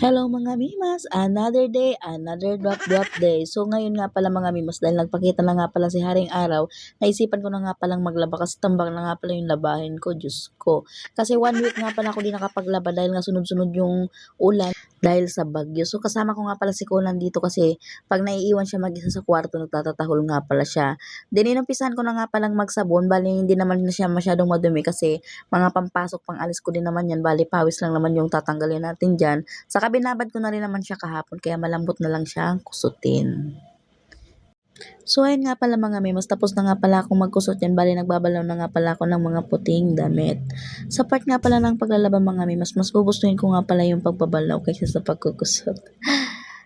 Hello mga mimas! Another day, another drop-drop day. So ngayon nga pala mga mimas, dahil nagpakita na nga pala si Haring Araw, naisipan ko na nga palang maglaba kasi tambak na nga pala yung labahin ko, Diyos ko. Kasi 1 week nga pala ako di nakapaglaba dahil nga sunod-sunod yung ulan dahil sa bagyo. So kasama ko nga pala si Conan dito kasi pag naiiwan siya mag-isa sa kwarto, nagtatatahol nga pala siya. Then inumpisahan ko na nga palang magsabon, bali hindi naman na siya masyadong madumi kasi mga pampasok pang alis ko din naman yan, bali pawis lang naman yung tatanggalin natin dyan. Saka binabad ko na rin naman siya kahapon kaya malambot na lang siyang kusutin. So ayun nga pala mga memas, tapos na nga pala akong magkusot yan, bali nagbabalaw na nga pala ako ng mga puting damit. Sa part nga pala ng paglalaba mga memas, mas gugustuhin ko nga pala yung pagbabalaw kaysa sa pagkukusot.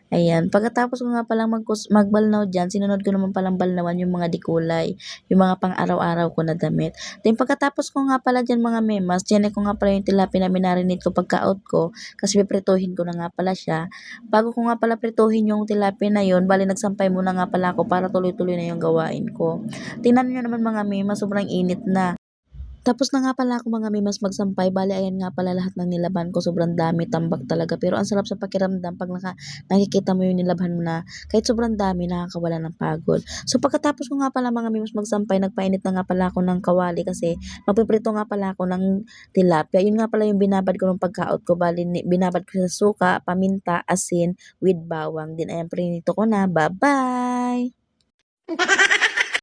Ayan, pagkatapos ko nga palang magbalnaw diyan, sinunod ko naman palang balnawan yung mga dikulay, yung mga pang-araw-araw ko na damit. Then pagkatapos ko nga pala diyan mga memas, chinek ko nga pala yung tilapia na minarinate ko pagka-out ko, kasi piprituhin ko na nga pala siya. Bago ko nga pala prituhin yung tilapia na yun, bali nagsampay muna nga pala ako para tuloy-tuloy na yung gawain ko. Tingnan niyo naman mga memas, sobrang init na. Tapos na nga pala ako mga mimas magsampay, bale ayan nga pala lahat ng nilaban ko, sobrang dami, tambak talaga. Pero ang sarap sa pakiramdam pag nakikita mo yung nilaban mo na kahit sobrang dami, nakakawala ng pagod. So pagkatapos ko nga pala mga mimas magsampay, nagpainit na nga pala ako ng kawali kasi magpiprito nga pala ako ng tilapia. Yun nga pala yung binabad ko nung pagka-out ko, bali binabad ko sa suka, paminta, asin, with bawang. Din ayan, prinito ko na. Bye-bye!